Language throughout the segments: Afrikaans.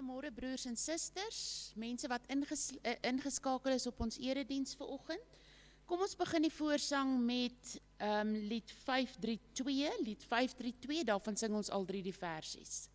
Goeiemôre broers en susters, mense wat ingeskakel is op ons erediens vanoggend. Kom ons begin die voorsang met lied 532. Lied 532, daarvan sing ons al 3 die versies.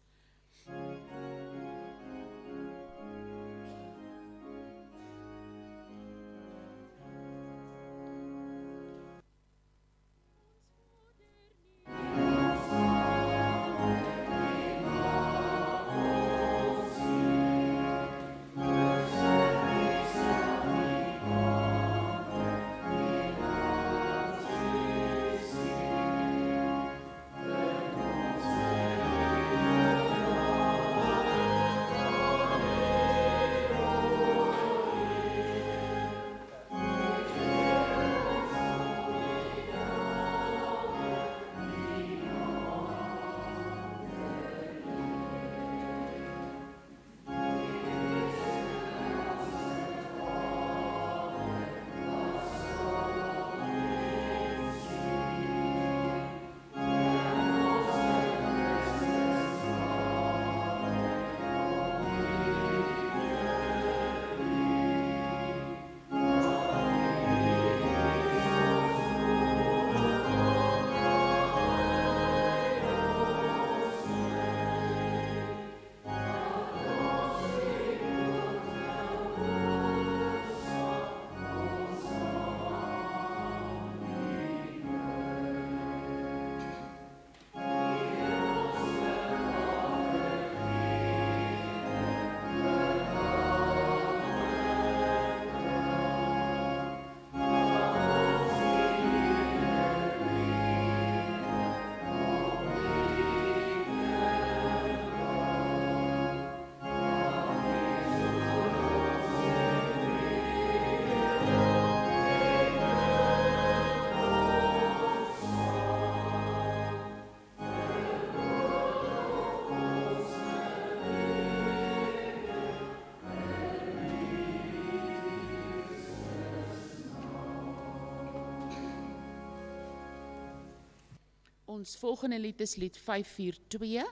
Ons volgende lied is lied 542.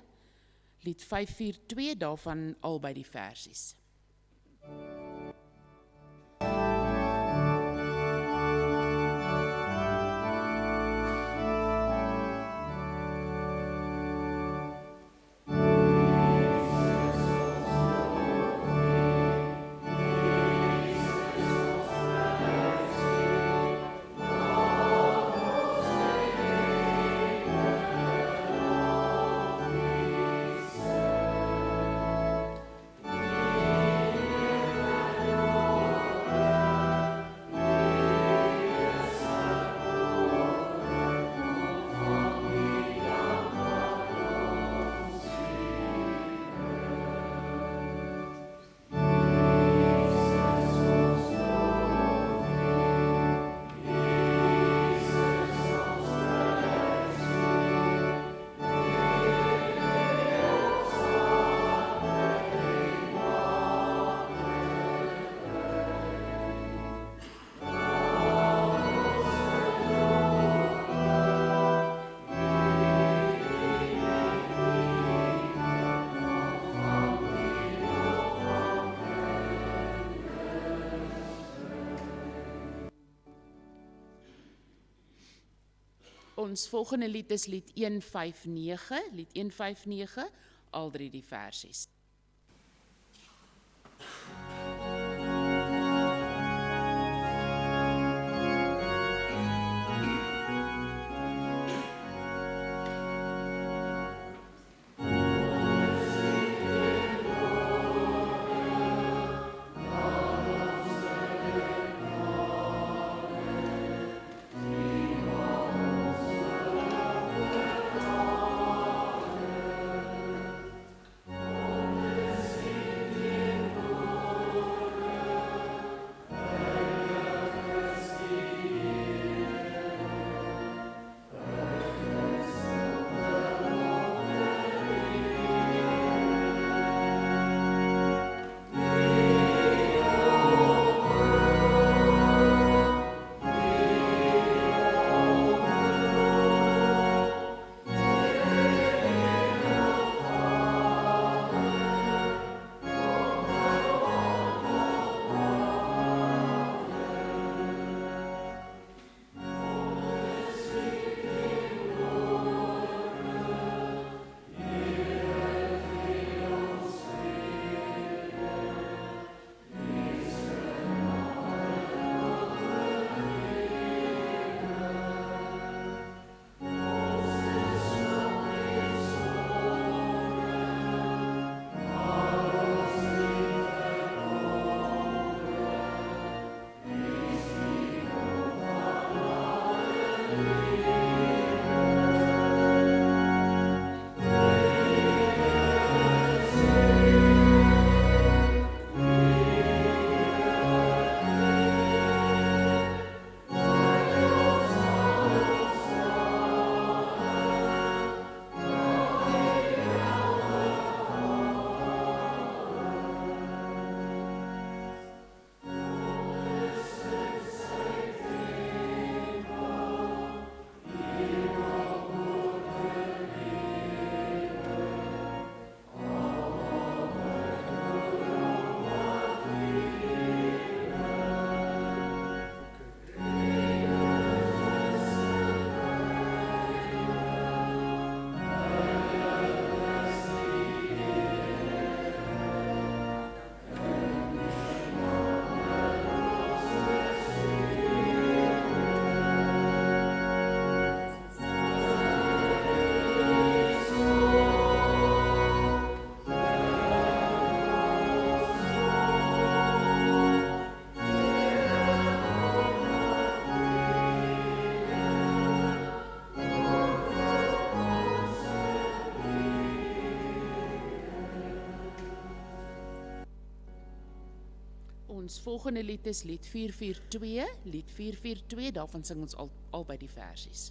Lied 542, daarvan albei die versies. Ons volgende lied is lied 159, lied 159, al 3 die versies. Oh Ons volgende lied is lied 442, lied 442, daarvan sing ons albei die versies.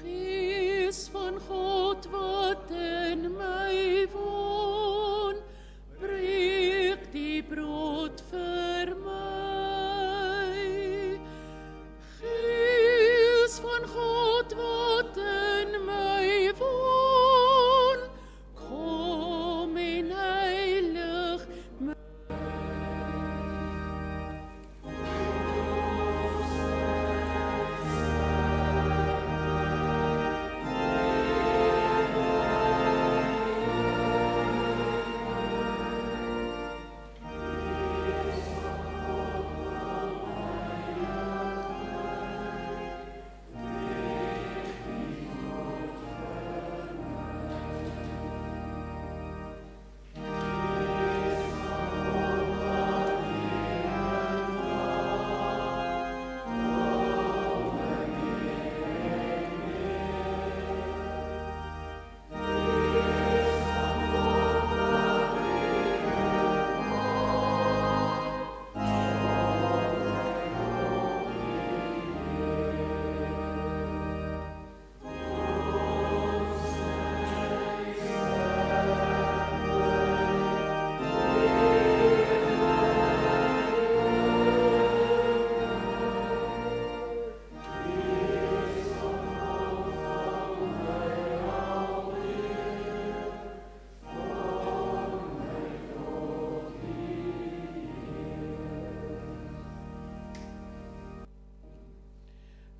Gees van God wat in my woon, breek die brood vir my. Gees van God wat in my woon, kom en heilig my.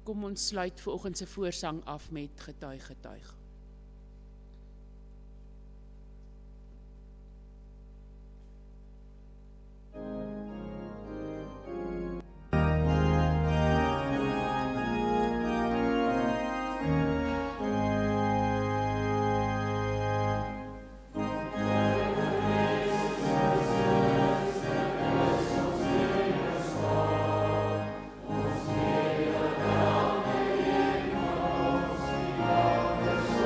Kom ons sluit vanoggend se voorsang af met getuig, getuig. Ons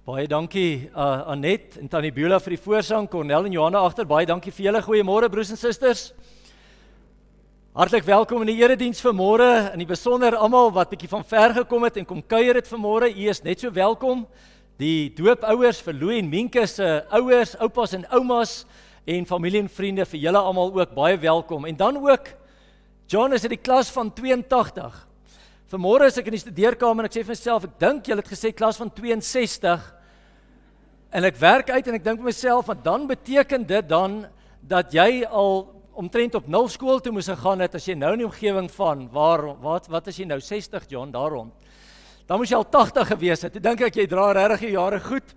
Baie dankie Annette en Tannie Beulah vir die voorsang, Cornel en Johanna agter, baie dankie vir julle, goeiemôre broers en susters. Hartlik welkom in die erediens vanmôre, in die besonder almal wat bietjie van ver gekom het en kom kuier het vanmôre, u is net so welkom. Die doopouers vir Louie en Mienke se ouers, oupas en oumas en familie en vriende vir julle almal ook baie welkom. En dan ook, John is in die klas van 82. Vanmôre is ek in die studeerkamer en ek sê vir myself, ek dink julle het gesê klas van 62. En ek werk uit en ek dink vir myself, want dan beteken dit dan dat jy al omtrent op 0 skool toe moes gegaan het, as jy nou in die omgewing van, wat is jy nou, 60 John, daar rond. Dan moes jy al 80 gewees het, toe dink ek jy dra regtig jou jare goed.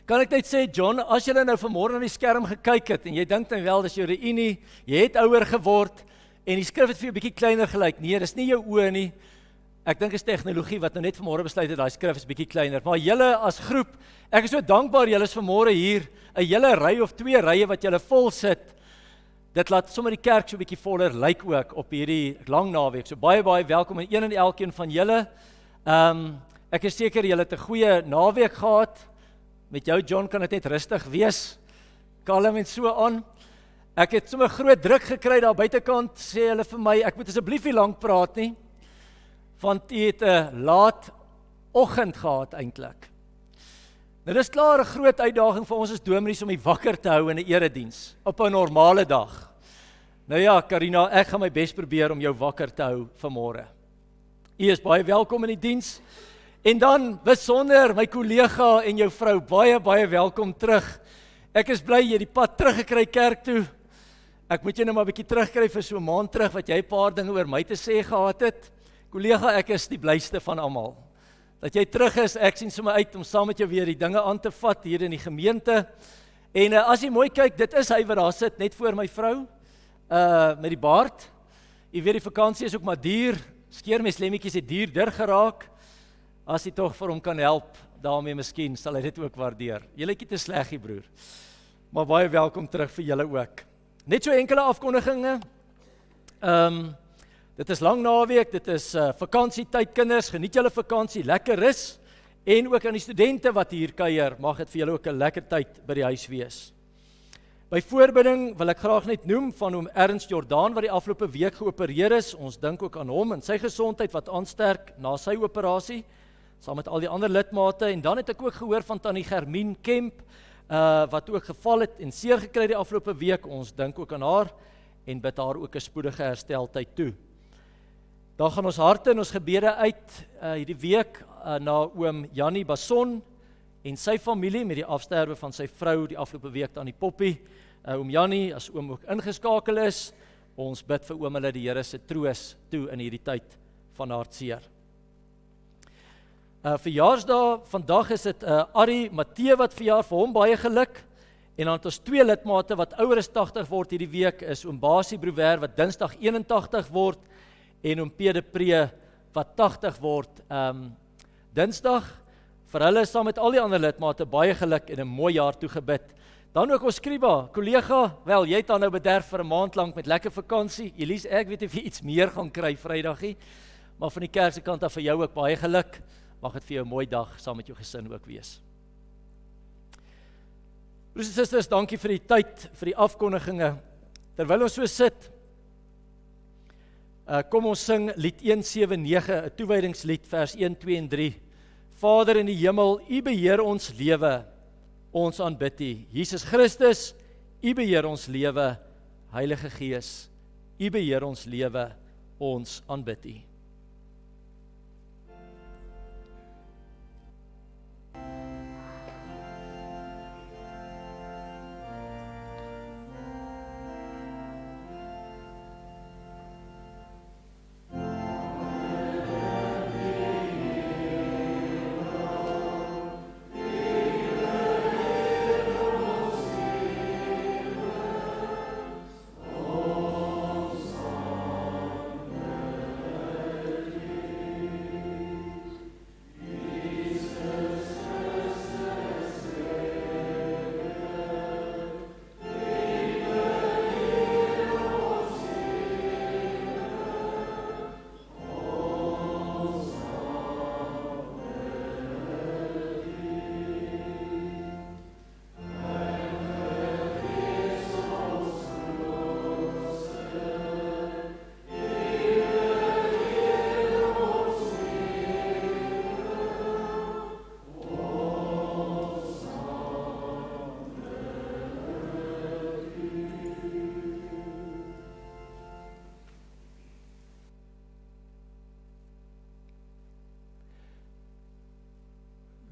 Kan ek net sê John, as jy nou vanmôre na die skerm gekyk het, en jy dink dan wel, dis jou reunie, jy het ouer geword, en die skrif het vir jou bietjie kleiner gelyk, nee, dis nie jou oë nie, ek dink is tegnologie wat nou net vanmôre besluit het, daai skrif is bietjie kleiner, maar julle as groep, ek is so dankbaar julle is vanmôre hier, 'n hele ry of 2 rye wat julle vol sit, dit laat sommer die kerk so bietjie voller lyk ook op hierdie lang naweek, so baie welkom aan een en elkeen van julle. Ek is seker julle het 'n goeie naweek gehad, met jou John kan dit net rustig wees, kalm en so aan. Ek het sommer groot druk gekry daar buitekant, sê hulle vir my, ek moet asseblief nie lank praat nie, want jy het 'n laat oggend gehad eintlik. Nou dis klaar 'n groot uitdaging vir ons as dominees om die wakker te hou in 'n erediens, op 'n normale dag. Nou ja, Karina, ek gaan my bes probeer om jou wakker te hou vanmôre. U is baie welkom in die diens. En dan besonder my kollega en jou vrou, baie welkom terug. Ek is bly jy het die pad teruggekry kerk toe. Ek moet jou nou maar 'n bietjie terugkry vir so 'n maand terug wat jy 'n paar dinge oor my te sê gehad het. Kollega, ek is die blyste van almal. Dat jy terug is, ek sien sommer uit om saam met jou weer die dinge aan te vat hier in die gemeente. En as jy mooi kyk, dit is hy wat daar sit net voor my vrou, met die baard. Jy weet die vakansie is ook maar duur. Skeermeslemmetjies het duur geraak. As jy tog vir hom kan help, daarmee miskien sal hy dit ook waardeer. Julle het nie te sleg, broer. Maar baie welkom terug vir julle ook. Net so enkele afkondigings. Dit is lang naweek, dit is vakansietyd kinders, geniet julle vakansie, lekker rus. En ook aan die studente wat hier kuier, mag dit vir julle ook 'n lekker tyd by die huis wees. By voorbidding wil ek graag net noem van oom Ernst Jordaan wat die afgelope week geopereer is. Ons dink ook aan hom en sy gesondheid wat aansterk na sy operasie, saam met al die ander lidmate. En dan het ek ook gehoor van tannie Germien Kemp, wat ook geval het en seer gekry die afgelope week. Ons dink ook aan haar en bid haar ook 'n spoedige hersteltyd toe. Dan gaan ons harte en ons gebede uit hierdie week na oom Jannie Bason en sy familie met die afsterwe van sy vrou die afgelope week aan die Poppie. Oom Jannie, as oom ook ingeskakel is, ons bid vir oom hulle die Here se troos toe in hierdie tyd van hartseer. Verjaarsdag, vandag is dit Arie Matthee wat verjaar, vir hom baie geluk. En dan het ons 2 lidmate wat ouer as 80 word hierdie week, is oom Basie Brouwer wat Dinsdag 81 word, en oom Pede Pree wat 80 word Dinsdag. Vir hulle saam met al die ander lidmate baie geluk en 'n mooi jaar toegebid. Dan ook ons Skriba, kollega, wel jy het dan nou bederf vir 'n maand lank met lekker vakansie. Elise, ek weet of jy iets meer gaan kry Vrydagie, maar van die kerk se kant af vir jou ook baie geluk. Mag dit vir jou 'n mooi dag saam met jou gesin ook wees. Broers en susters, dankie vir die tyd, vir die afkondigings. Terwyl ons so sit, kom ons sing lied 179, 'n toewydingslied, vers 1, 2 en 3. Vader in die hemel, U beheer ons lewe, ons aanbid U. Jesus Christus, U beheer ons lewe, Heilige Gees, U beheer ons lewe, ons aanbid U.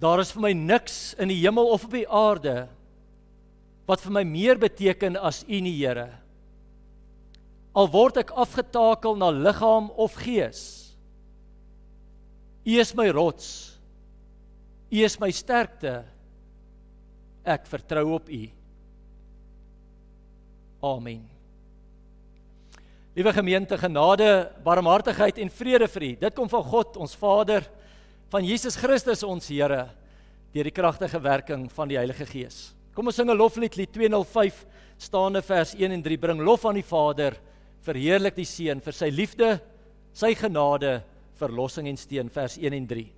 daar is vir my niks in die hemel of op die aarde wat vir my meer beteken as U nie, Here. Al word ek afgetakel na liggaam of gees, U is my rots, U is my sterkte, ek vertrou op U. Amen. Liewe gemeente, genade, barmhartigheid en vrede vir U. Dit kom van God, ons Vader, van Jesus Christus, ons Here, deur die kragtige werking van die Heilige Gees. Kom ons sing 'n loflied, lied 205, staande vers 1 en 3. Bring lof aan die Vader, verheerlik die Seun vir sy liefde, sy genade, verlossing en steun, vers 1 en 3.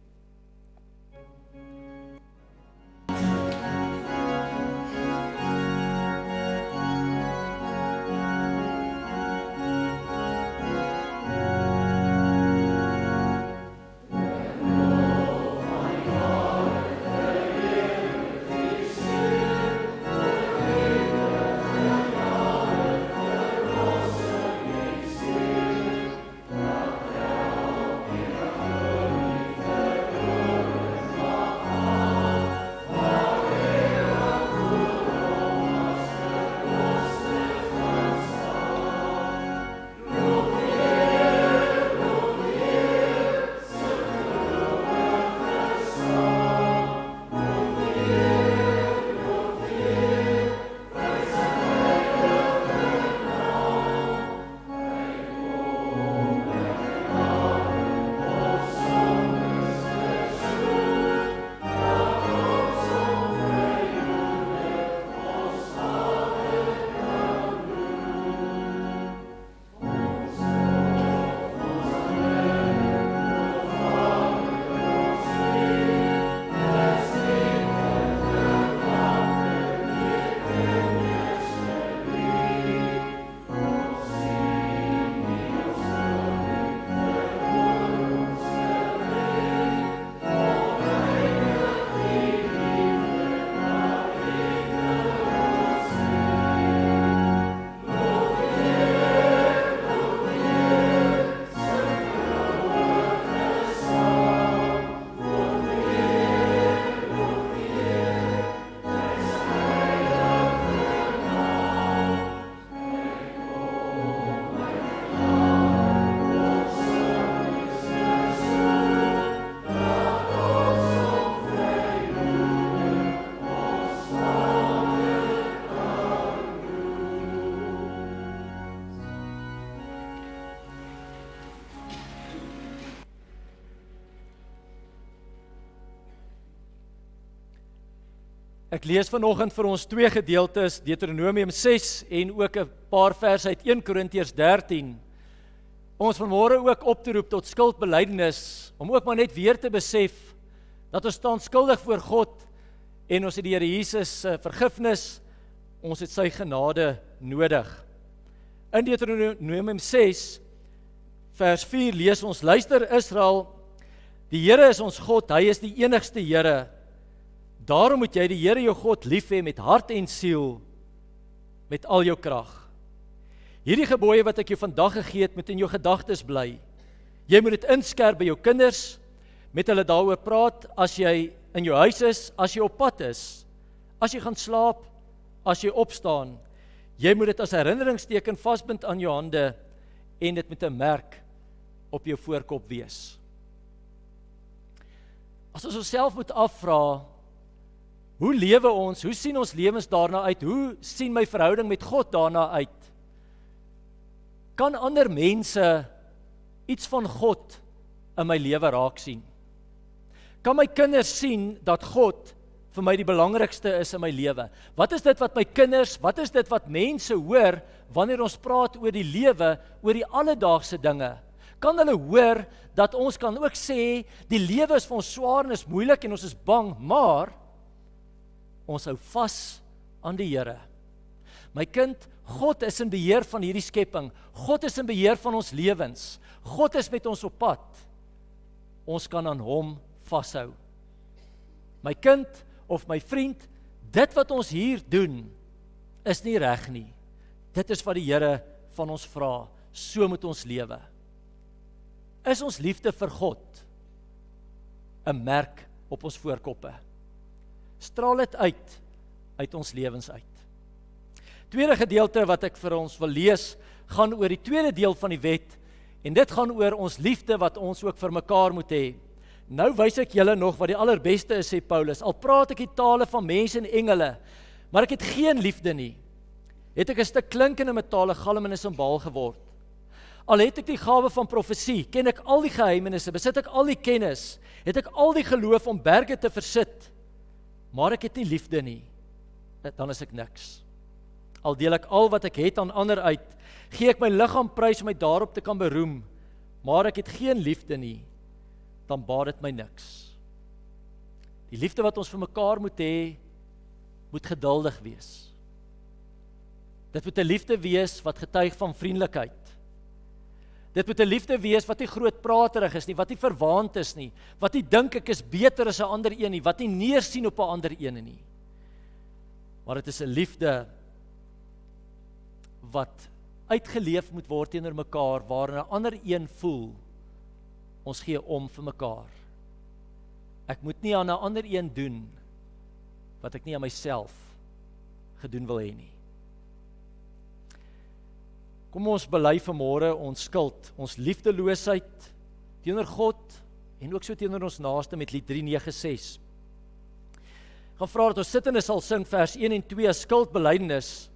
Ek lees vanoggend vir ons twee gedeeltes, Deuteronomium 6 en ook 'n paar verse uit 1 Korintiërs 13. Om ons vanmôre ook op te roep tot skuldbelydenis, om ook maar net weer te besef dat ons staan skuldig voor God en ons het die Here Jesus se vergifnis, ons het sy genade nodig. In Deuteronomium 6 vers 4 lees ons: Luister Israel, die Here is ons God, hy is die enigste Here. Daarom moet jy die Here jou God lief hê met hart en siel, met al jou krag. Hierdie gebooie wat ek jou vandag gegee het, moet in jou gedagtes bly. Jy moet dit inskerp by jou kinders, met hulle daaroor praat as jy in jou huis is, as jy op pad is, as jy gaan slaap, as jy opstaan. Jy moet dit as herinneringsteken vasbind aan jou hande en dit met 'n merk op jou voorkop wees. As ons onsself moet afvra, hoe lewe ons, hoe sien ons lewens daarna uit, hoe sien my verhouding met God daarna uit? Kan ander mense iets van God in my lewe raak sien? Kan my kinders sien dat God vir my die belangrikste is in my lewe? Wat is dit wat my kinders, wat is dit wat mense hoor wanneer ons praat oor die lewe, oor die alledaagse dinge? Kan hulle hoor dat ons kan ook sê, die lewe is vir ons swaar en is moeilik en ons is bang, maar ons hou vas aan die Here. My kind, God is in beheer van hierdie skepping. God is in beheer van ons lewens. God is met ons op pad. Ons kan aan hom vashou. My kind of my vriend, dit wat ons hier doen, is nie reg nie. Dit is wat die Here van ons vra. So moet ons lewe. Is ons liefde vir God 'n merk op ons voorkoppe. Straal dit uit ons lewens uit. Tweede gedeelte wat ek vir ons wil lees, gaan oor die tweede deel van die wet, en dit gaan oor ons liefde wat ons ook vir mekaar moet hê. Nou wys ek julle nog wat die allerbeste is, sê Paulus, al praat ek die tale van mense en engele, maar ek het geen liefde nie, het ek 'n stuk klinkende metale galm en 'n simbaal geword. Al het ek die gawe van profesie, ken ek al die geheimenisse, besit ek al die kennis, het ek al die geloof om berge te versit, maar ek het nie liefde nie, dan is ek niks. Al deel ek al wat ek het aan ander uit, gee ek my liggaam prys om my daarop te kan beroem, maar ek het geen liefde nie, dan baat dit my niks. Die liefde wat ons vir mekaar moet hê, moet geduldig wees. Dit moet 'n liefde wees wat getuig van vriendelikheid. Dit moet 'n liefde wees wat nie grootpraterig is nie, wat nie verwaand is nie, wat nie dink ek is beter as 'n ander een nie, wat nie neersien op 'n ander een nie. Maar dit is 'n liefde wat uitgeleef moet word teenoor mekaar, waarin 'n ander een voel, ons gee om vir mekaar. Ek moet nie aan 'n ander een doen, wat ek nie aan myself gedoen wil hê nie. Kom ons bely vanmôre ons skuld, ons liefdeloosheid teenoor God, en ook so teenoor ons naaste met lied 396. Ek gaan vra dat ons sittende sal sing vers 1 en 2 as skuldbelydenis,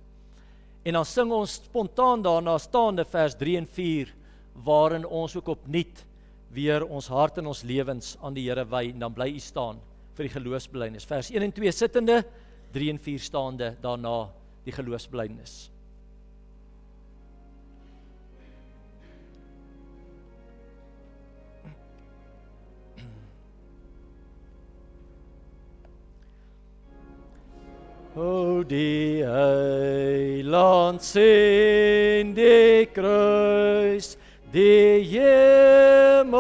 en dan sing ons spontaan daarna staande vers 3 en 4, waarin ons ook opnuut weer ons hart en ons lewens aan die Here wy, en dan bly u staan vir die geloofsbelydenis. Vers 1 en 2 sittende, 3 en 4 staande, daarna die geloofsbelydenis. O die heiland sien die kruis, die hemelvors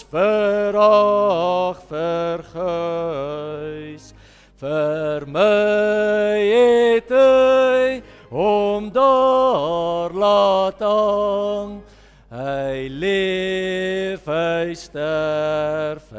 verag verguis. Vir my het hy hom daar laat hang, hy leef, hy sterf,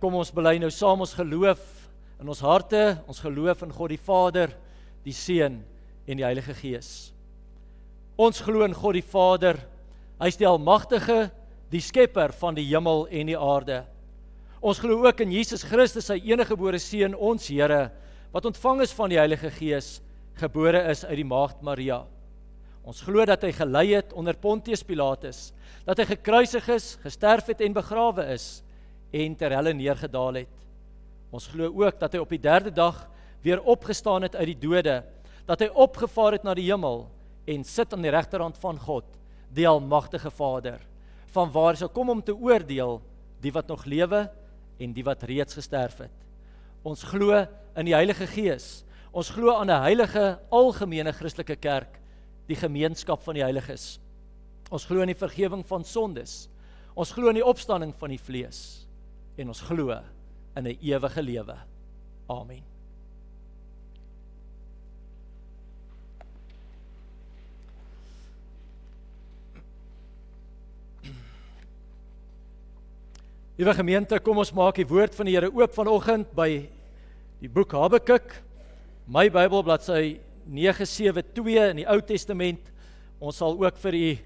Kom ons bely nou saam ons geloof in ons harte, ons geloof in God die Vader, die Seun en die Heilige Gees. Ons glo in God die Vader, hy is die Almagtige, die Skepper van die hemel en die aarde. Ons glo ook in Jesus Christus, sy eniggebore Seun, ons Here, wat ontvang is van die Heilige Gees, gebore is uit die maagd Maria. Ons glo dat hy gelei het onder Pontius Pilatus, dat hy gekruisig is, gesterf het en begrawe is, en ter helle neergedaal het. Ons glo ook dat hy op die 3de dag weer opgestaan het uit die dode, dat hy opgevaar het na die hemel en sit aan die regterhand van God, die Almagtige Vader, van waar hy sal kom om te oordeel die wat nog lewe en die wat reeds gesterf het. Ons glo in die Heilige Gees. Ons glo aan 'n heilige, algemene Christelike kerk, die gemeenskap van die heiliges. Ons glo in die vergifnis van sondes. Ons glo in die opstanding van die vlees. En ons glo in 'n ewige lewe. Amen. Liewe gemeente, kom ons maak die woord van die Here oop vanoggend by die boek Habakuk. My Bybel bladsy 972 in die Ou Testament. Ons sal ook vir u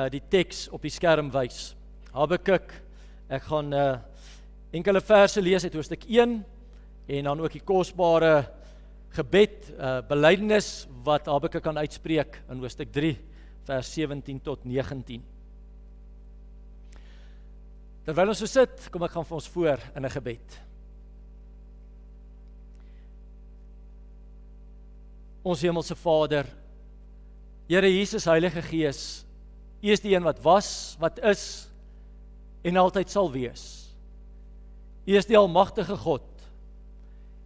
die teks op die skerm wys. Habakuk, ek gaan enkele verse lees uit hoofstuk 1 en dan ook die kosbare gebed, belydenis wat Habakuk kan uitspreek in hoofstuk 3 vers 17 tot 19. Terwyl ons so sit, kom ek gaan vir ons voor in 'n gebed. Ons hemelse Vader, Here Jesus, Heilige Gees, U is die een wat was, wat is en altyd sal wees. U is die almagtige God.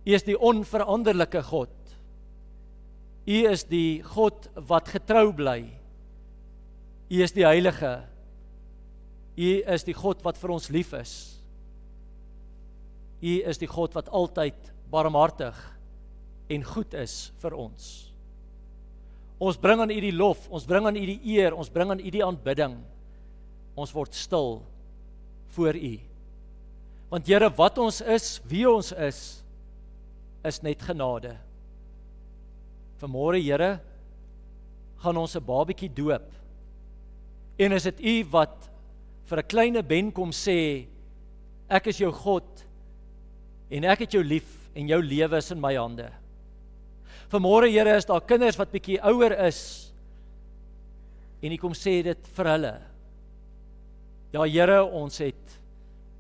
U is die onveranderlike God. U is die God wat getrou bly. U is die Heilige. U is die God wat vir ons lief is. U is die God wat altyd barmhartig en goed is vir ons. Ons bring aan U die lof, ons bring aan U die eer, ons bring aan U die aanbidding. Ons word stil voor U. Want Here, wat ons is, wie ons is net genade. Vanmôre, Here, gaan ons 'n babatjie doop. En is dit U wat vir 'n klein ben kom sê, ek is jou God, en ek het jou lief, en jou lewe is in my hande. Vanmôre, Here, is daar kinders wat bietjie ouer is, en U kom sê dit vir hulle. Ja, Here, ons het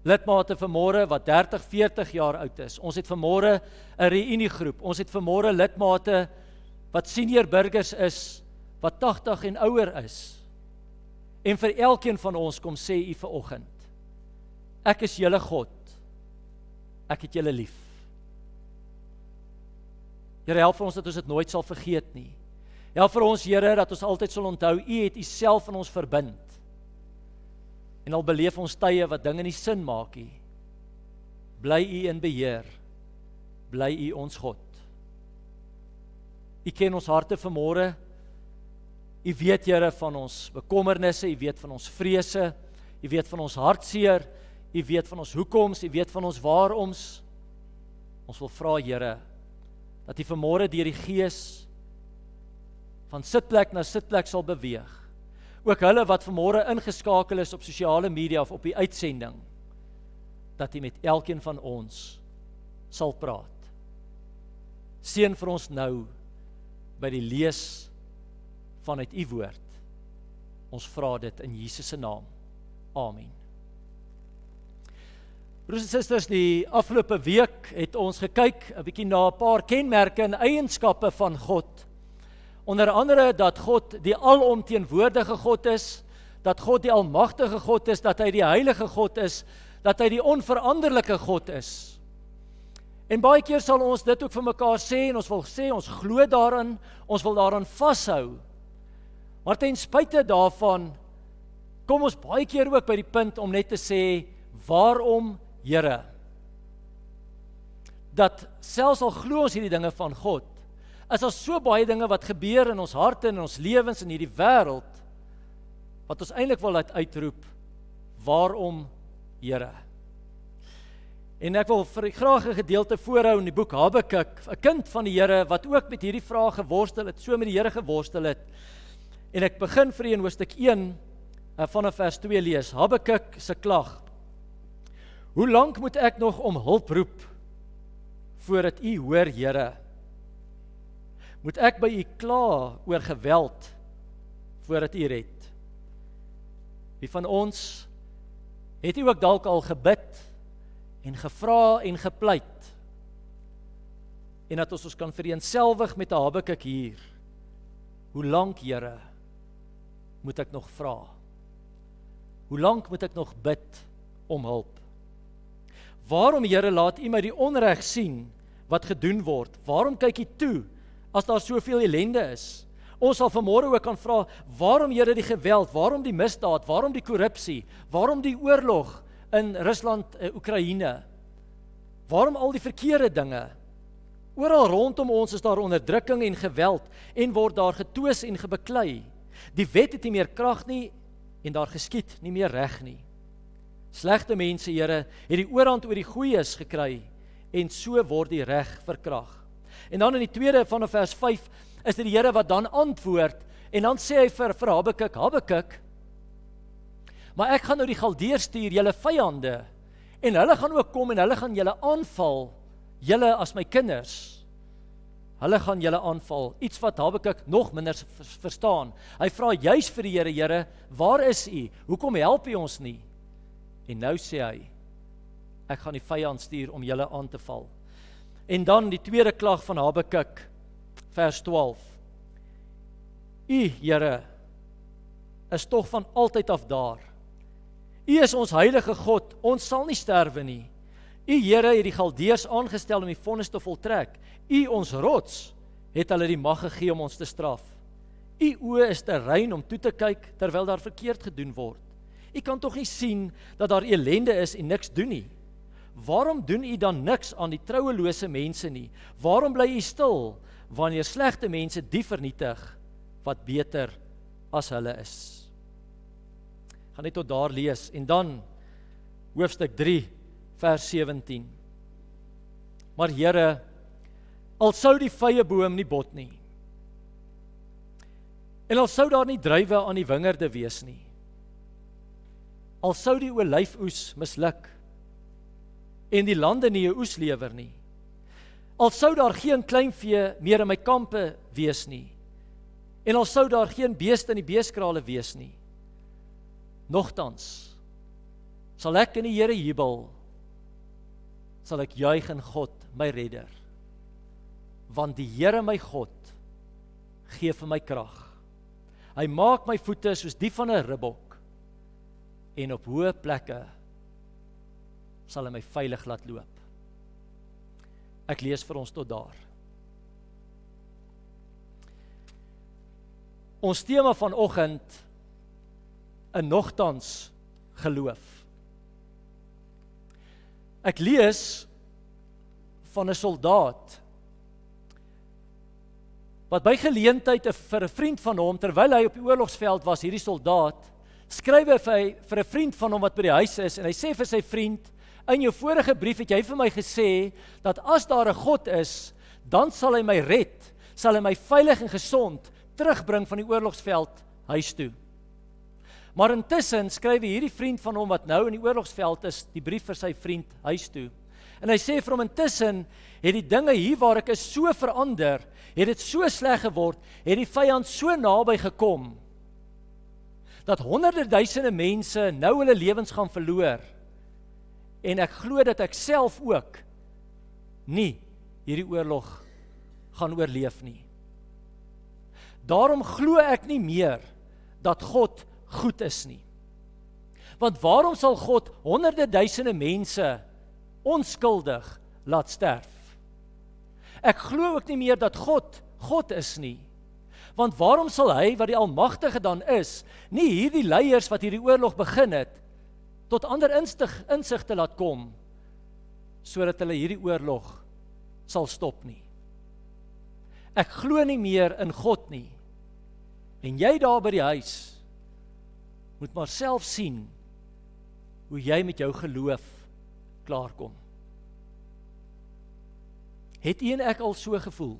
lidmate vanmôre wat 30, 40 jaar oud is. Ons het vanmôre 'n reuniegroep. Ons het vanmôre lidmate wat senior burgers is, wat 80 en ouer is. En vir elkeen van ons kom sê U vanoggend, ek is julle God, ek het julle lief. Here, help vir ons dat ons dit nooit sal vergeet nie. Help vir ons, Here, dat ons altyd sal onthou, U het U self in ons verbind. En al beleef ons tye wat dinge nie sin maak nie, bly U in beheer, bly U ons God. U ken ons harte vanmôre. U weet, Here, van ons bekommernisse, U weet van ons vrese, U weet van ons hartseer, U weet van ons hoekoms, U weet van ons waaroms. Ons wil vra, Here, dat U vanmôre deur die Gees van sitplek na sitplek sal beweeg. Ook hulle wat vanmôre ingeskakel is op sosiale media of op die uitsending, dat U met elkeen van ons sal praat. Seën vir ons nou by die lees vanuit U woord. Ons vra dit in Jesus se naam. Amen. Broers en susters, die afgelope week het ons gekyk 'n bietjie na 'n paar kenmerke en eienskappe van God. Onder andere dat God die alomteenwoordige God is, dat God die almagtige God is, dat hy die heilige God is, dat hy die onveranderlike God is. En baie keer sal ons dit ook vir mekaar sê en ons wil sê ons glo daarin, ons wil daaraan vashou. Maar ten spyte daarvan kom ons baie keer ook by die punt om net te sê, waarom, Here? Dat selfs al glo ons hierdie dinge van God, is daar so baie dinge wat gebeur in ons harte en in ons lewens in hierdie wêreld, wat ons eintlik wil laat uitroep, waarom, Here? En ek wil graag 'n gedeelte voorhou in die boek Habakuk, 'n kind van die Here wat ook met hierdie vraag geworstel het, so met die Here geworstel het. En ek begin vir u in hoofstuk 1 vanaf vers 2 lees. Habakuk se klag. Hoe lank moet ek nog om hulp roep voordat U hoor, Here? Moet ek by U kla oor geweld voordat U red? Wie van ons het U ook dalk al gebid en gevra en gepleit? En dat ons kan vereenselwig met Habakuk hier. Hoe lank, Here, moet ek nog vra? Hoe lank moet ek nog bid om hulp? Waarom, Here, laat U my die onreg sien wat gedoen word? Waarom kyk U toe as daar soveel ellende is? Ons sal vanmôre ook kan vra, waarom, Here, die geweld, waarom die misdaad, waarom die korrupsie, waarom die oorlog in Rusland, Oekraïne? Waarom al die verkeerde dinge? Oral rondom ons is daar onderdrukking en geweld en word daar getwis en gebeklei. Die wet het nie meer krag nie en daar geskied nie meer reg nie. Slegte mense, Here, het die oorhand oor die goeies gekry en so word die reg verkrag. En dan in die tweede van vers 5 is dit die Here wat dan antwoord en dan sê hy vir Habakuk, Habakuk, maar ek gaan nou die Galdeërs stuur, julle vyande, en hulle gaan ook kom en hulle gaan julle aanval, julle as my kinders. Hulle gaan julle aanval, iets wat Habakuk nog minder verstaan. Hy vra juis vir die Here, Here, waar is U? Hoekom help U ons nie? En nou sê hy, ek gaan die vyand stuur om julle aan te val. En dan die tweede klag van Habakuk, vers 12. U, Here, is tog van altyd af daar. U is ons heilige God, ons sal nie sterwe nie. U, Here, het die Galdeërs aangestel om die vonnis te voltrek. U, ons rots, het hulle die mag gegee om ons te straf. U oë is te rein om toe te kyk terwyl daar verkeerd gedoen word. U kan tog nie sien dat daar ellende is en niks doen nie. Waarom doen U dan niks aan die trouelose mense nie? Waarom bly U stil wanneer slegte mense die vernietig wat beter as hulle is? Ek gaan net tot daar lees en dan hoofstuk 3 vers 17. Maar Here, al sou die vyeboom nie bot nie, en al sou daar nie druiwe aan die wingerde wees nie, al sou die olyfoes misluk, en die lande nie 'n oes lewer nie, al sou daar geen kleinvee meer in my kampe wees nie, en al sou daar geen beeste in die beeskrale wees nie, nogtans sal ek in die Here jubel, sal ek juig in God, my redder, want die Here my God gee vir my krag. Hy maak my voete soos die van 'n ribbok, en op hoë plekke sal hy my veilig laat loop. Ek lees vir ons tot daar. Ons tema vanoggend, 'n nogtans geloof. Ek lees van 'n soldaat wat by geleentheid vir 'n vriend van hom, terwyl hy op die oorlogsveld was, hierdie soldaat, skryf hy vir 'n vriend van hom wat by die huis is, en hy sê vir sy vriend, in jou vorige brief het jy vir my gesê, dat as daar 'n God is, dan sal hy my red, sal hy my veilig en gesond terugbring van die oorlogsveld huis toe. Maar intussen skryf hierdie vriend van hom wat nou in die oorlogsveld is, die brief vir sy vriend huis toe. En hy sê vir hom, intussen het die dinge hier waar ek is so verander, het dit so sleg geword, het die vyand so naby gekom, dat honderde duisende mense nou hulle lewens gaan verloor, en ek glo dat ek self ook nie hierdie oorlog gaan oorleef nie. Daarom glo ek nie meer dat God goed is nie. Want waarom sal God honderde duisende mense onskuldig laat sterf? Ek glo ook nie meer dat God is nie. Want waarom sal hy, wat die Almagtige dan is, nie hierdie leiers wat hierdie oorlog begin het, tot ander insig te laat kom, sodat hulle hierdie oorlog sal stop nie. Ek glo nie meer in God nie. En jy daar by die huis, moet maar self sien, hoe jy met jou geloof klaarkom. Het u en ek al so gevoel?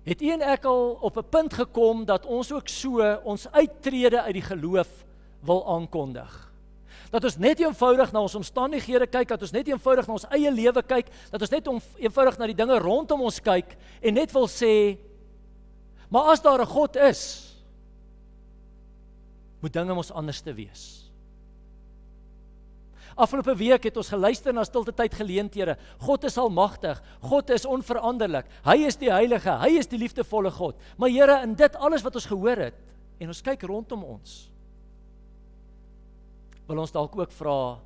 Het u en ek al op 'n punt gekom, dat ons ook so ons uittrede uit die geloof wil aankondig? Dat ons net eenvoudig na ons omstandighede kyk, dat ons net eenvoudig na ons eie lewe kyk, dat ons net eenvoudig na die dinge rondom ons kyk, en net wil sê, maar as daar 'n God is, moet dinge mos anders te wees. Afgelope week het ons geluister na stilte tyd geleenthede. God is almagtig, God is onveranderlik, hy is die heilige, hy is die liefdevolle God. Maar Here, in dit alles wat ons gehoor het, en ons kyk rondom ons, wil ons dalk ook vra,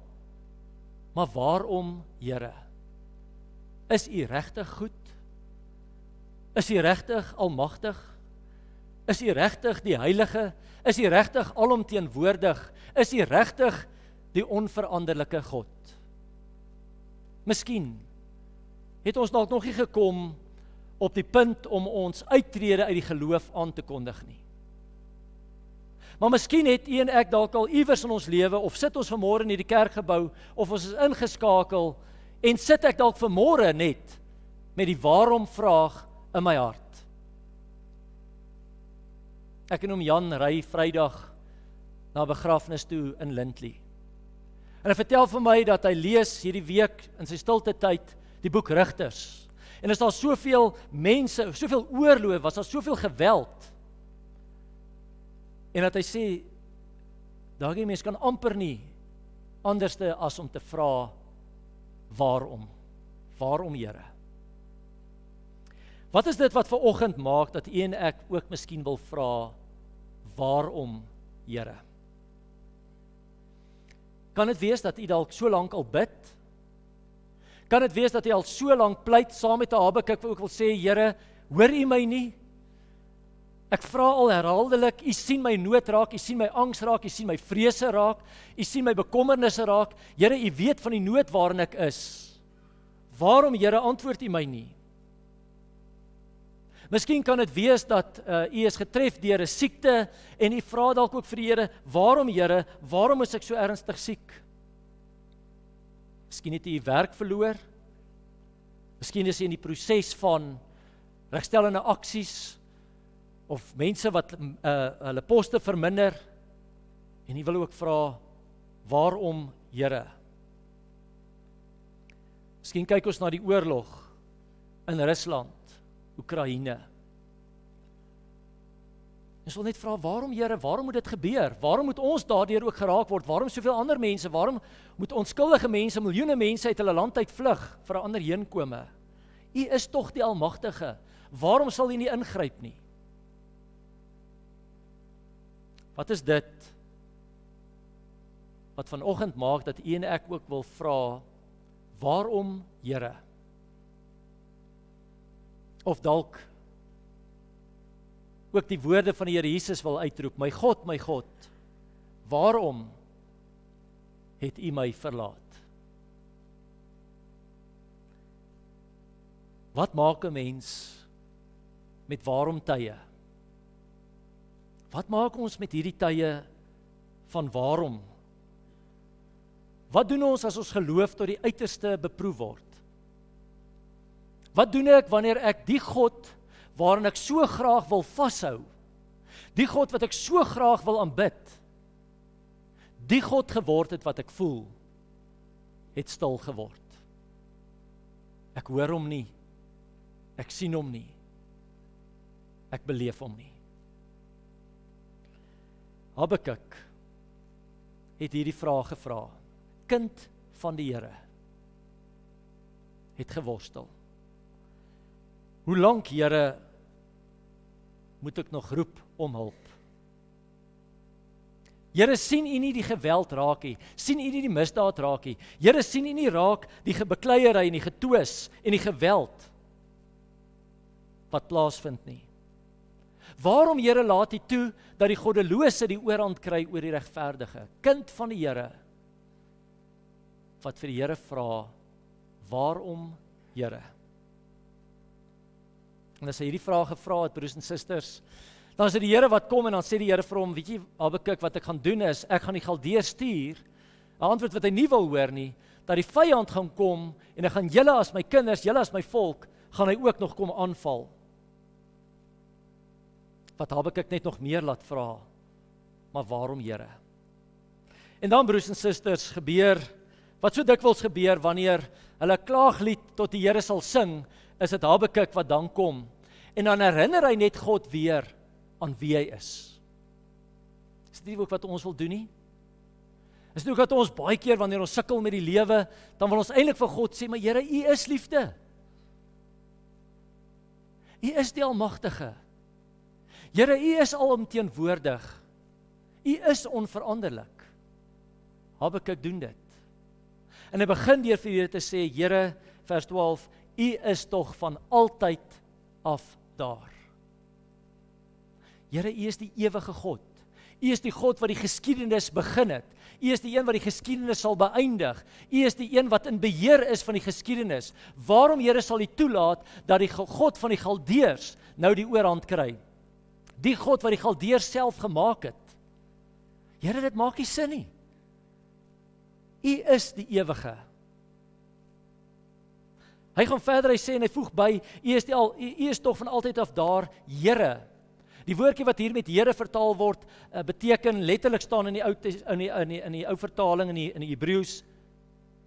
Maar waarom, Here? Is U regtig goed? Is U regtig almagtig? Is U regtig die Heilige? Is U regtig alomteenwoordig? Is U regtig die onveranderlike God? Miskien het ons dalk nog nie gekom op die punt om ons uittrede uit die geloof aan te kondig nie. Maar miskien het U en ek dalk al iewers in ons lewe, of sit ons vanmôre in hierdie kerkgebou, of ons is ingeskakel, en sit ek dalk vanmôre net met die waarom vraag in my hart. Ek en oom Jan ry Vrydag na begrafnis toe in Lindley. En hy vertel vir my dat hy lees hierdie week in sy stilte tyd die boek Rigters. En is daar soveel mense, soveel oorloë, was daar soveel geweld. En dat hy sê, daardie mens kan amper nie anderste as om te vra, waarom? Waarom, Here? Wat is dit wat vanoggend maak dat U en ek ook miskien wil vra, waarom, Here? Kan dit wees dat U dalk so lank al bid? Kan dit wees dat U al so lank pleit saam met Habakuk, ook wil sê, Here, hoor U my nie? Ek vra al herhaaldelik, U sien my nood raak, U sien my angs raak, U sien my vrese raak, U sien my bekommernisse raak. Here, U weet van die nood waarin ek is. Waarom, Here, antwoord U my nie? Miskien kan dit wees dat U is getref deur 'n siekte en U vra dalk ook vir die Here, waarom, Here, waarom is ek so ernstig siek? Miskien het U U werk verloor. Miskien is U in die proses van regstellende aksies of mense wat hulle poste verminder, en U wil ook vra, waarom, Here? Miskien kyk ons na die oorlog in Rusland, Oekraïne. Ons wil net vra, waarom, Here, waarom moet dit gebeur? Waarom moet ons daardeur ook geraak word? Waarom soveel ander mense? Waarom moet onskuldige mense, miljoene mense uit hulle land uit vlug vir 'n ander heenkome? U is tog die Almagtige. Waarom sal U nie ingryp nie? Wat is dit wat vanoggend maak dat U en ek ook wil vra, waarom, Here? Of dalk ook die woorde van die Here Jesus wil uitroep, my God, waarom het U my verlaat? Wat maak 'n mens met waarom tye? Wat maak ons met hierdie tye van waarom? Wat doen ons as ons geloof tot die uiterste beproef word? Wat doen ek wanneer ek die God waarin ek so graag wil vashou, die God wat ek so graag wil aanbid, die God geword het wat ek voel, het stil geword? Ek hoor hom nie, ek sien hom nie, ek beleef hom nie. Habakuk het hierdie vraag gevra. Kind van die Here het geworstel. Hoe lank, Here, moet ek nog roep om hulp? Here, sien U nie die geweld raak nie? Sien U nie die misdaad raak nie? Here, sien U nie raak die bekleierery en die getwis en die geweld wat plaasvind nie? Waarom, Here, laat U toe dat die goddelose die oorhand kry oor die regverdige? Kind van die Here, wat vir die Here vra, waarom, Here? En as hy hierdie vraag gevra het, broers en susters, dan is dit die Here wat kom en dan sê die Here vir hom, weet jy, Habakuk, wat ek gaan doen is, ek gaan die Galdeërs stuur, 'n antwoord wat hy nie wil hoor nie, dat die vyand gaan kom en hy gaan julle as my kinders, julle as my volk, gaan hy ook nog kom aanval. Wat Habakuk net nog meer laat vra, maar waarom, Here? En dan, broers en susters, gebeur wat so dikwels gebeur wanneer hulle 'n klaaglied tot die Here sal sing, is dit Habakuk wat dan kom en dan herinner hy net God weer aan wie hy is. Is dit nie ook wat ons wil doen nie? Is dit ook wat ons baie keer wanneer ons sukkel met die lewe, dan wil ons eintlik vir God sê, maar Here, U is liefde. U is die Almagtige. Here, U is alomteenwoordig. U is onveranderlik. Habakuk doen dit. En hy begin deur vir Here te sê, Here, vers 12, U is tog van altyd af daar. Here, U is die ewige God. U is die God wat die geskiedenis begin het. U is die een wat die geskiedenis sal beëindig. U is die een wat in beheer is van die geskiedenis. Waarom, Here, sal U toelaat dat die God van die Galdeërs nou die oorhand kry? Die God wat die Galdeërs self gemaak het. Here, dit maak nie sin nie. U is die ewige. Hy gaan verder, hy sê en hy voeg by, U is tog van altyd af daar, Here. Die woordjie wat hier met Here vertaal word, beteken letterlik staan in die ou vertaling in die Hebreëus,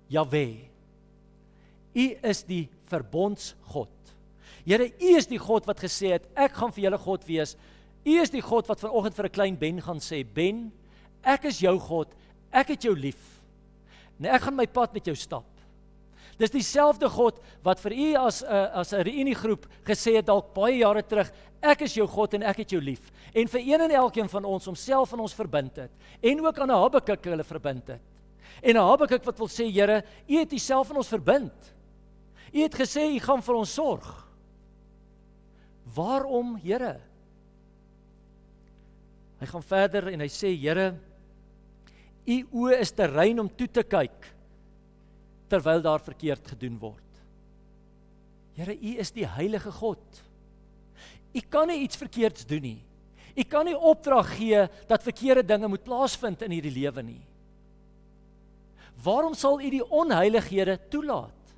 Jahwe. U is die verbondsgod. Here, U is die God wat gesê het, ek gaan vir julle God wees. U is die God wat vanoggend vir 'n klein Ben gaan sê, Ben, ek is jou God, ek het jou lief. En ek gaan my pad met jou stap. Dis dieselfde God wat vir u as 'n reuniegroep gesê het dalk baie jare terug, ek is jou God en ek het jou lief. En vir een en elkeen van ons homself aan ons verbind het. En ook aan Habakuk hulle verbind het. En Habakuk wat wil sê, Here, u het uself aan ons verbind. U het gesê u gaan vir ons sorg. Waarom, Here? Hy gaan verder en hy sê, Here, u oë is te rein om toe te kyk terwyl daar verkeerd gedoen word. Here, u is die heilige God. U kan nie iets verkeerds doen nie. U kan nie opdrag gee dat verkeerde dinge moet plaasvind in hierdie lewe nie. Waarom sal u die onheilighede toelaat?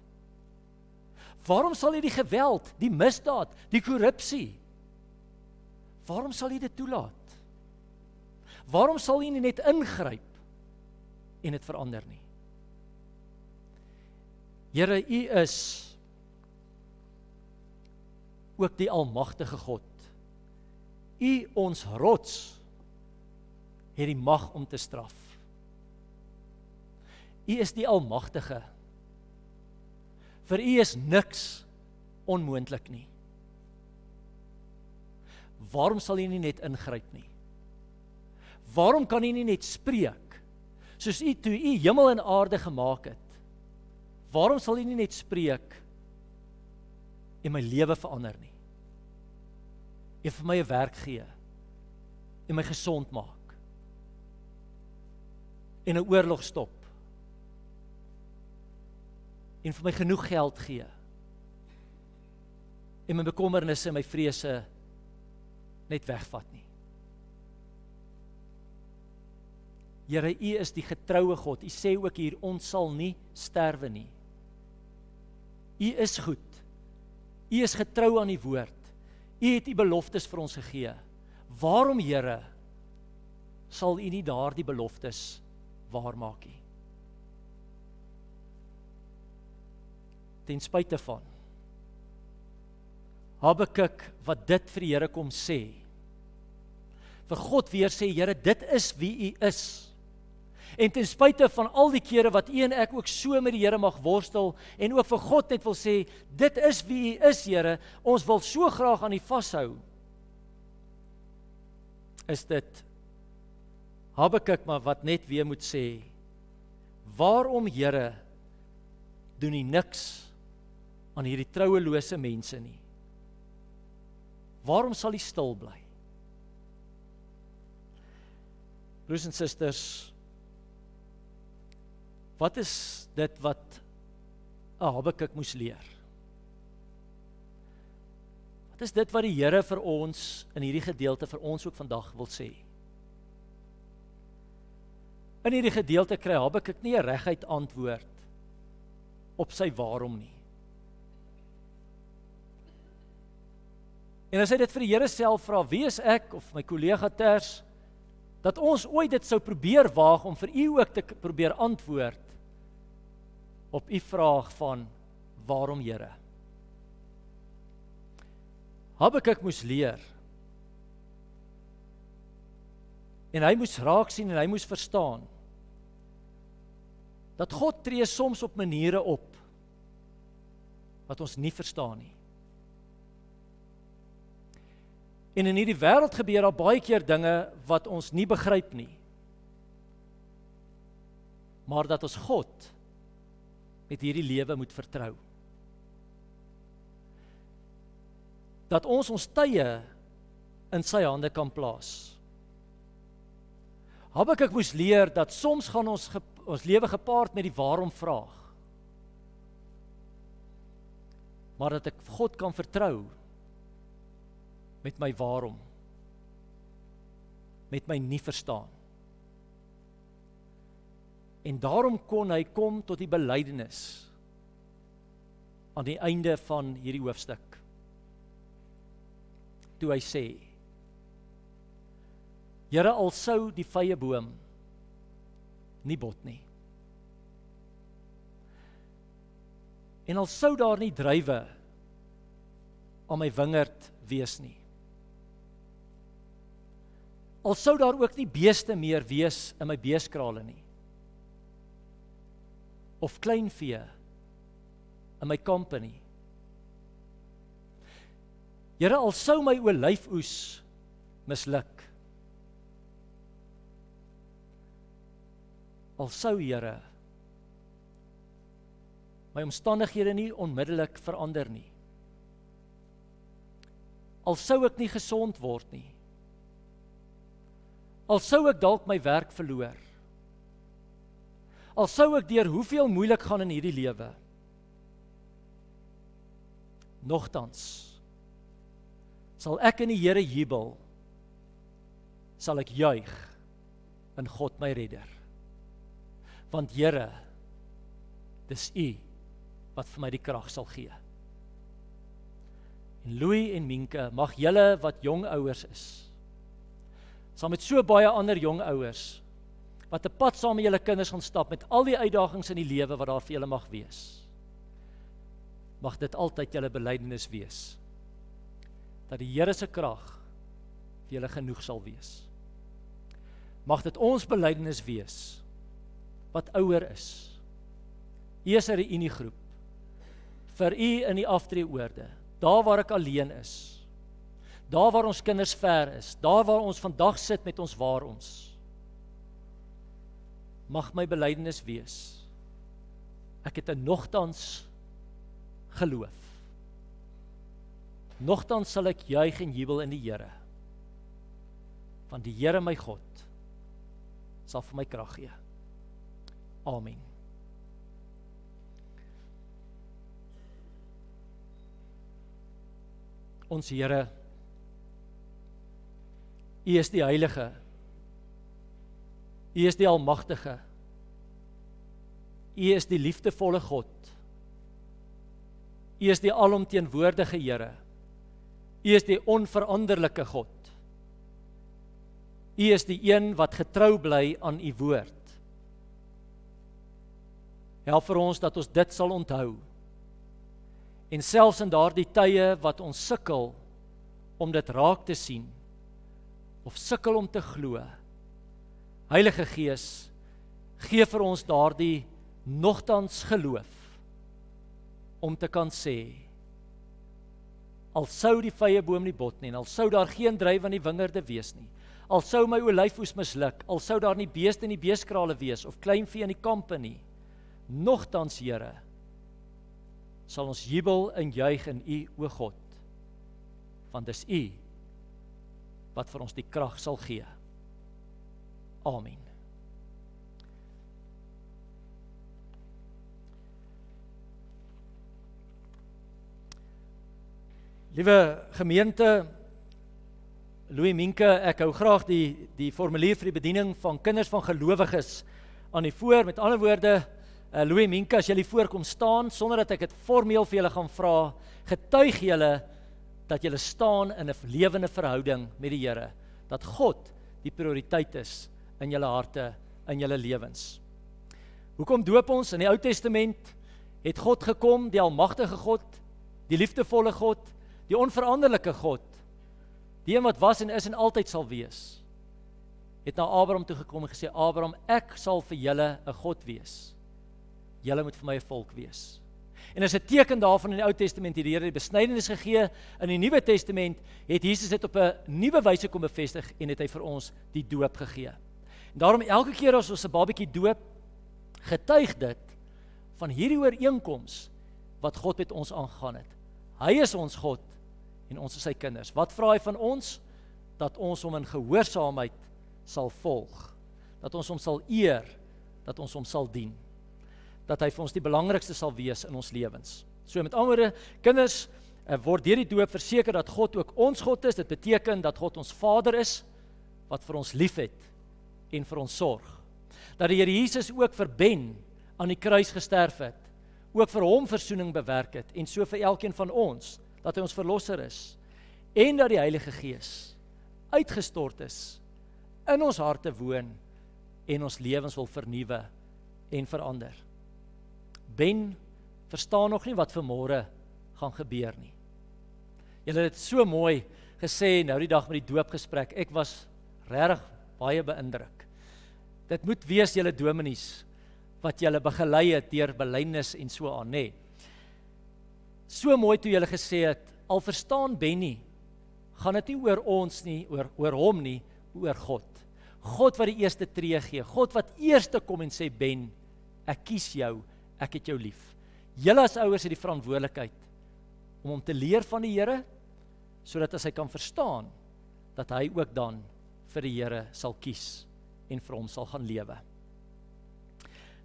Waarom sal u die geweld, die misdaad, die korrupsie? Waarom sal u dit toelaat? Waarom sal u nie net ingryp en dit verander nie? Here, u is ook die almagtige God. U, ons rots, het die mag om te straf. U is die almagtige. Vir u is niks onmoontlik nie. Waarom sal u nie net ingryp nie? Waarom kan u nie net spreek, soos u toe u hemel en aarde gemaak het? Waarom sal u nie net spreek en my lewe verander nie? En vir my 'n werk gee en my gesond maak en 'n oorlog stop en vir my genoeg geld gee en my bekommernisse en my vrese net wegvat nie. Here, u is die getroue God. U sê ook hier, ons sal nie sterwe nie. U is goed. U is getrou aan die woord. U het die beloftes vir ons gegee. Waarom, Here, sal u nie daardie beloftes waarmaak nie? Ten spyte van Habakuk wat dit vir die Here kom sê, vir God weer sê, Here, dit is wie u is. En ten spyte van al die kere wat u en ek ook so met die Here mag worstel, en ook vir God net wil sê, dit is wie u is, Here, ons wil so graag aan u vashou, is dit Habakuk maar wat net weer moet sê, waarom, Here, doen u niks aan hierdie trouelose mense nie? Waarom sal u stil bly? Broers en susters, wat is dit wat Habakuk moes leer? Wat is dit wat die Here vir ons in hierdie gedeelte vir ons ook vandag wil sê? In hierdie gedeelte kry Habakuk nie 'n reguit antwoord op sy waarom nie. En as hy dit vir die Here self vra, wie is ek of my kollega Ters, dat ons ooit dit sou probeer waag om vir u ook te probeer antwoord op u vraag van waarom, Here? Habakuk moes leer. En hy moes raak sien en hy moes verstaan dat God tree soms op maniere op wat ons nie verstaan nie. En in hierdie wêreld gebeur daar baie keer dinge wat ons nie begryp nie. Maar dat ons God met hierdie lewe moet vertrou. Dat ons tye in sy hande kan plaas. Habakuk moes leer dat soms gaan ons lewe gepaard met die waarom vraag. Maar dat ek God kan vertrou met my waarom, met my nie verstaan. En daarom kon hy kom tot die belydenis aan die einde van hierdie hoofstuk. Toe hy sê, Here, al sou die vye boom nie bot nie. En al sou daar nie druiwe aan my wingerd wees nie. Al sou daar ook nie beeste meer wees in my beeskrale nie. Of kleinvee in my kampe nie. Here, al sou my olyfoes misluk. Al sou, Here, my omstandighede nie onmiddellik verander nie. Al sou ek nie gesond word nie. Al sou ek dalk my werk verloor. Al sou ek deur hoeveel moeilik gaan in hierdie lewe. Nogtans sal ek in die Here jubel, sal ek juig in God my redder. Want Here, dis U wat vir my die krag sal gee. En Louis en Minke, mag julle wat jong ouers is, saam met so baie ander jong ouers, wat 'n pad saam met julle kinders gaan stap, met al die uitdagings in die lewe wat daar vir julle mag wees, mag dit altyd julle belydenis wees, dat die Here se krag vir julle genoeg sal wees. Mag dit ons belydenis wees, wat ouer is. U is 'n reüniegroep, vir u in die aftreeoorde, daar waar ek alleen is, daar waar ons kinders ver is, daar waar ons vandag sit met ons waar ons. Mag my belydenis wees, ek het 'n nogtans geloof. Nogtans sal ek juig en jubel in die Here, want die Here my God sal vir my krag gee. Amen. Ons Here, U is die Heilige, U is die Almagtige, U is die liefdevolle God, U is die alomteenwoordige Here, U is die onveranderlike God, U is die een wat getrou bly aan U woord. Help vir ons dat ons dit sal onthou, en selfs in daardie tye wat ons sukkel om dit raak te sien, of sukkel om te glo, Heilige Gees, gee vir ons daardie nogtans geloof, om te kan sê, al sou die vye boom nie bot nie, en al sou daar geen druiwe aan die wingerde wees nie, al sou my olyfoes misluk, al sou daar nie beeste in die beeskrale wees, of kleinvee in die kampe nie, nogtans, Here, sal ons jubel en juig in U, o God, want dis U wat vir ons die krag sal gee. Amen. Liewe gemeente, Louis Minke, ek hou graag die formulier vir die bediening van kinders van gelowiges aan die voor. Met ander woorde, Louis Minke, as julle voor kom staan, sonder dat ek dit formeel vir julle gaan vra, getuig julle dat julle staan in 'n lewende verhouding met die Here, dat God die prioriteit is in julle harte, in julle lewens. Hoekom doop ons? In die Ou Testament het God gekom, die almagtige God, die liefdevolle God, die onveranderlike God, die een wat was en is en altyd sal wees, het na Abraham toe gekom en gesê, Abraham, ek sal vir julle 'n God wees. Julle moet vir my 'n volk wees. En as 'n teken daarvan in die Ou Testament het die Here die besnydenis gegee, in die Nuwe Testament het Jesus dit op 'n nuwe wyse kom bevestig en het hy vir ons die doop gegee. En daarom elke keer as ons 'n babatjie doop, getuig dit van hierdie ooreenkoms wat God met ons aangegaan het. Hy is ons God en ons is sy kinders. Wat vra hy van ons? Dat ons hom in gehoorsaamheid sal volg. Dat ons hom sal eer, dat ons hom sal dien. Dat hy vir ons die belangrikste sal wees in ons lewens. So met ander woorde, kinders, word deur die doop verseker dat God ook ons God is. Dit beteken dat God ons Vader is, wat vir ons liefhet en vir ons sorg. Dat die Here Jesus ook vir Ben aan die kruis gesterf het, ook vir hom versoening bewerk het, en so vir elkeen van ons, dat hy ons verlosser is, en dat die Heilige Gees uitgestort is, in ons harte woon, en ons lewens wil vernuwe en verander. Ben verstaan nog nie wat vanmôre gaan gebeur nie. Julle het so mooi gesê nou die dag met die doopgesprek, ek was regtig baie beïndruk. Dit moet wees julle dominees, wat julle begelei het deur belydenis en so aan, nê. So mooi toe julle gesê het, al verstaan Ben nie, gaan dit nie oor ons nie, oor hom nie, oor God. God wat die eerste tree gee, God wat eerste kom en sê, Ben, ek kies jou, ek het jou lief. Julle as ouers het die verantwoordelikheid om hom te leer van die Here, sodat as hy kan verstaan, dat hy ook dan vir die Here sal kies en vir hom sal gaan lewe.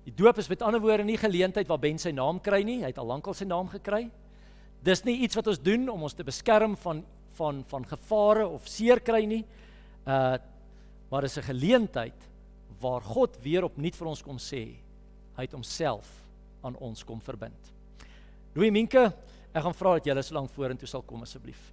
Die doop is met ander woorde nie geleentheid waar Ben sy naam kry nie, hy het al lankal sy naam gekry. Dis nie iets wat ons doen om ons te beskerm van gevare of seer kry nie, maar is 'n geleentheid waar God weer opnuut vir ons kom sê, hy het homself aan ons kom verbind. Louis Minke, ek gaan vra dat julle so lank vorentoe sal kom asseblief.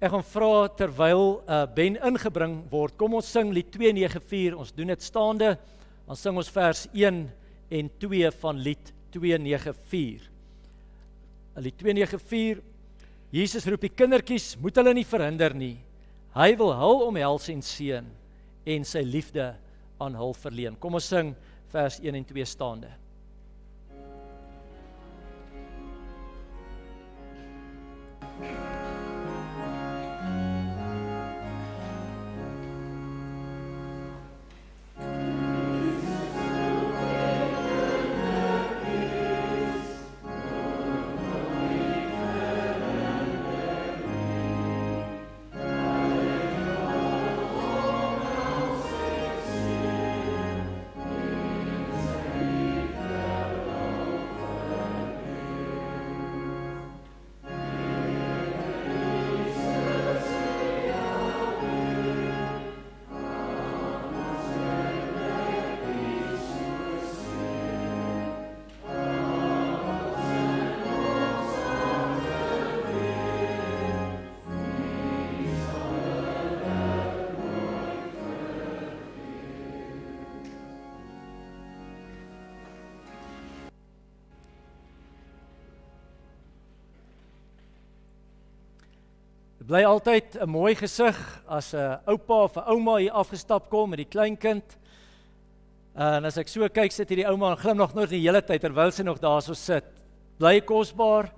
Ek gaan vra terwyl Ben ingebring word, kom ons sing lied 294, ons doen dit staande, dan sing ons vers 1 en 2 van lied 294. Lied 294, Jesus roep die kindertjies, moet hulle nie verhinder nie, hy wil hul omhels en seën, en sy liefde aan hul verleen. Kom ons sing vers 1 en 2 staande. Dit bly altyd 'n mooi gesig as 'n oupa of 'n ouma hier afgestap kom met die kleinkind. En as ek so kyk, sit hierdie ouma en glimlag nog die hele tyd terwyl sy nog daar so sit. Bly kosbaar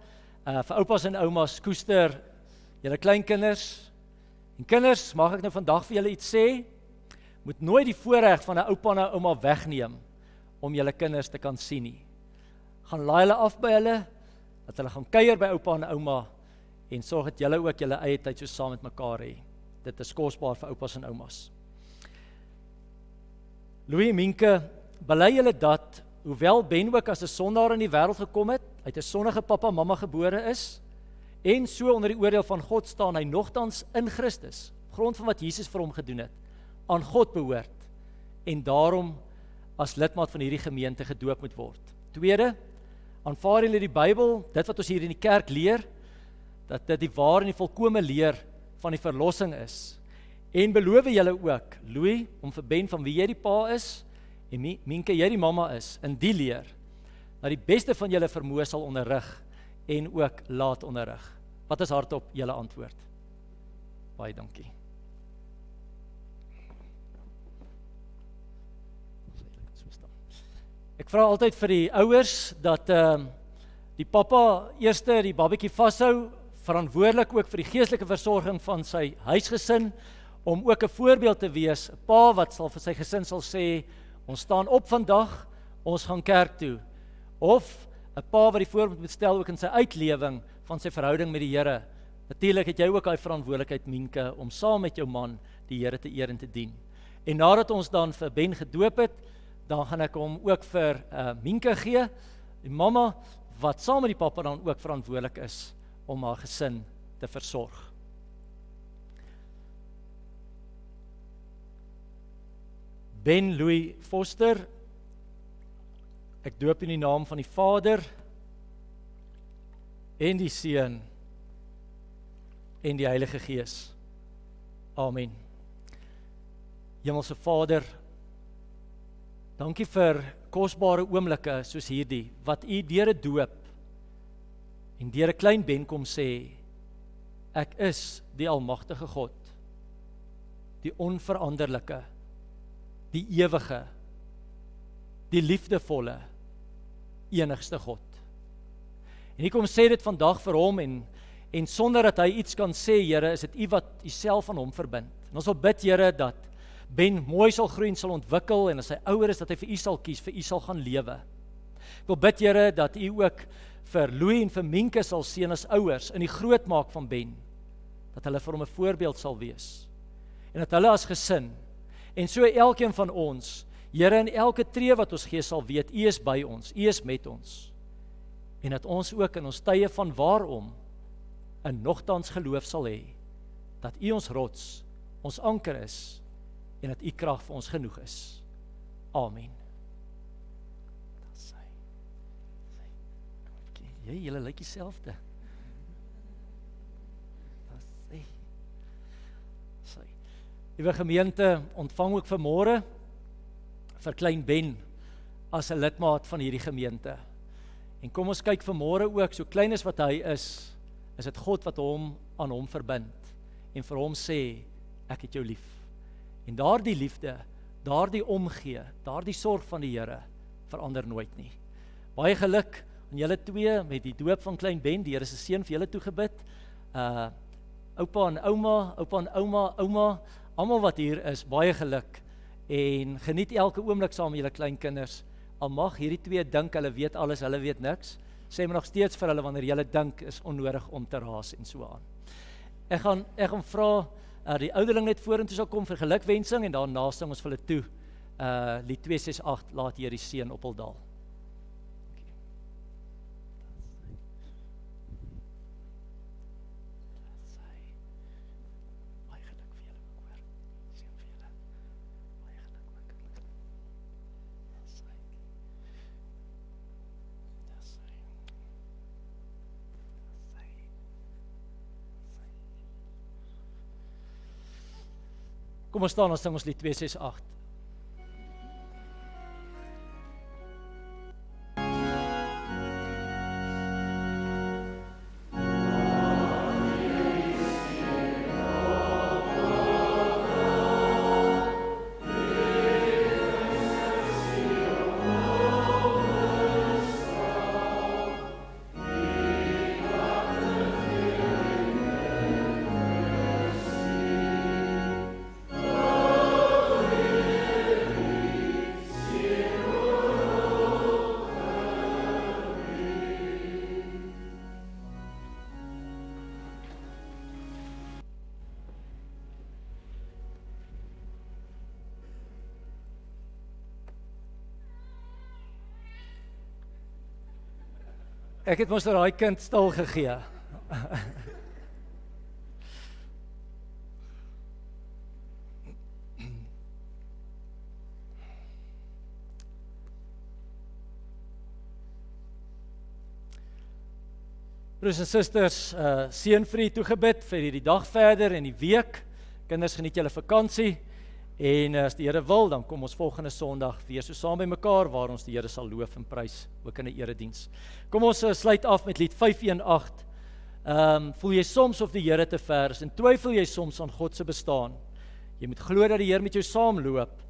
vir oupas en oumas, koester julle kleinkinders. En kinders, mag ek nou vandag vir julle iets sê? Moet nooit die voorreg van 'n oupa en 'n ouma wegneem om julle kinders te kan sien nie. Gaan laai hulle af by hulle, dat hulle gaan kuier by oupa en ouma, en sorg dat julle ook julle eie tyd so saam met mekaar hê. Dit is kosbaar vir oupas en oumas. Louis Minke, bely julle dat, hoewel Ben ook as 'n sondaar in die wêreld gekom het, uit 'n sondige pappa en mamma gebore is, en so onder die oordeel van God staan, hy nogtans in Christus, op grond van wat Jesus vir hom gedoen het, aan God behoort, en daarom as lidmaat van hierdie gemeente gedoop moet word. Tweede, aanvaar julle die Bybel, dit wat ons hier in die kerk leer, dat dit die ware en die volkome leer van die verlossing is. En beloof julle ook, Louis, om vir Ben van wie jy die pa is, en Minke jy die mamma is, in die leer, dat die beste van julle vermoë sal onderrig, en ook laat onderrig. Wat is hardop julle antwoord? Baie dankie. Ek vra altyd vir die ouers, dat die papa eerste die babatjie vashou, verantwoordelik ook vir die geestelike versorging van sy huisgesin, om ook 'n voorbeeld te wees, 'n pa wat sal vir sy gesin sal sê, ons staan op vandag, ons gaan kerk toe. Of 'n pa wat die voorbeeld moet stel ook in sy uitlewing van sy verhouding met die Here. Natuurlik het jy ook daai verantwoordelikheid, Mienke, om saam met jou man die Here te eer en te dien. En nadat ons dan vir Ben gedoop het, dan gaan ek hom ook vir Mienke gee, die mamma, wat saam met die pappa dan ook verantwoordelik is om haar gesin te versorg. Ben Louis Foster, ek doop in die naam van die Vader en die Seun en die Heilige Gees. Amen. Hemelse Vader, dankie vir kosbare oomblikke soos hierdie, wat U deur 'n doop en deur 'n klein Ben kom sê, ek is die almagtige God, die onveranderlike, die ewige, die liefdevolle, enigste God. En U kom sê dit vandag vir hom, en sonder dat hy iets kan sê, Here, is dit U wat U self aan hom verbind. En ons wil bid, Here, dat Ben mooi sal groei en sal ontwikkel, en as hy ouer is, dat hy vir U sal kies, vir U sal gaan lewe. Ek wil bid, Here, dat U ook vir Louis en vir Mienke sal seën as ouers, in die grootmaak van Ben, dat hulle vir hom 'n voorbeeld sal wees, en dat hulle as gesin, en so elkeen van ons, Here, in elke tree wat ons gee sal weet, U is by ons, U is met ons, en dat ons ook in ons tye van waarom 'n nogtans geloof sal hê, dat U ons rots, ons anker is, en dat U krag vir ons genoeg is. Amen. Julle lyk dieselfde. Liewe gemeente, ontvang ook vanmôre vir klein Ben as 'n lidmaat van hierdie gemeente. En kom ons kyk vanmôre ook, so klein as wat hy is dit God wat hom aan hom verbind en vir hom sê, ek het jou lief. En daardie liefde, daardie omgee, daardie sorg van die Here verander nooit nie. Baie geluk aan julle twee met die doop van klein Ben. Die Here se seën vir julle toegebid. Oupa en ouma, almal wat hier is, baie geluk en geniet elke oomblik saam met julle kleinkinders. Al mag hierdie twee dink hulle weet alles, hulle weet niks. Sê maar nog steeds vir hulle wanneer julle dink is onnodig om te raas en so aan. Ek gaan vra die ouderling net vorentoe sal kom vir gelukwensing en daarna sing ons vir hulle toe. Lied 268, laat Here die seën op hul daal. Kom ons staan, ons sing ons lied 268. Ek het mos daai kind stil gegee. Broers en susters, seën vir u toegebid vir hierdie dag verder en die week. Kinders, geniet julle vakansie. En as die Here wil, dan kom ons volgende Sondag weer so saam by mekaar waar ons die Here sal loof en prys, ook in 'n erediens. Kom ons sluit af met lied 518. Voel jy soms of die Here te ver is en twyfel jy soms aan God se bestaan? Jy moet glo dat die Here met jou saamloop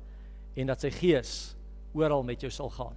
en dat sy Gees oral met jou sal gaan.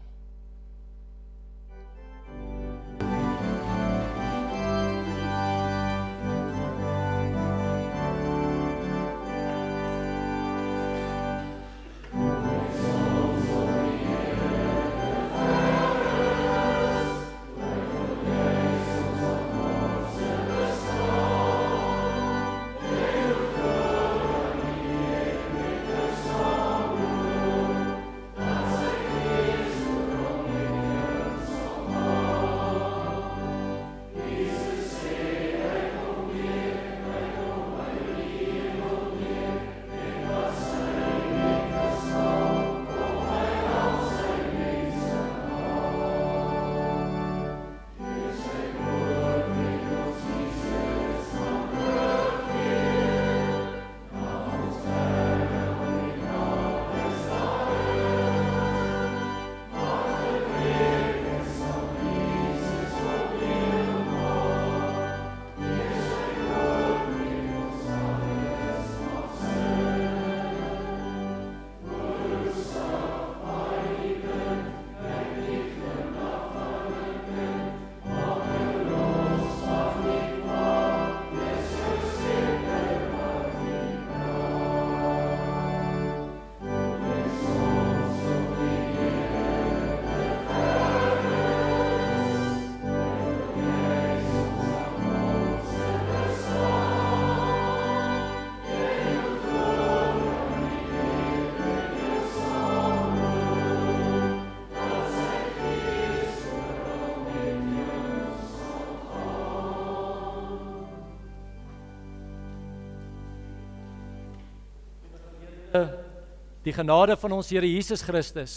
die genade van ons Here Jesus Christus,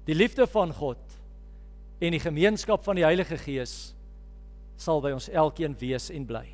die liefde van God en die gemeenskap van die Heilige Gees sal by ons elkeen wees en bly.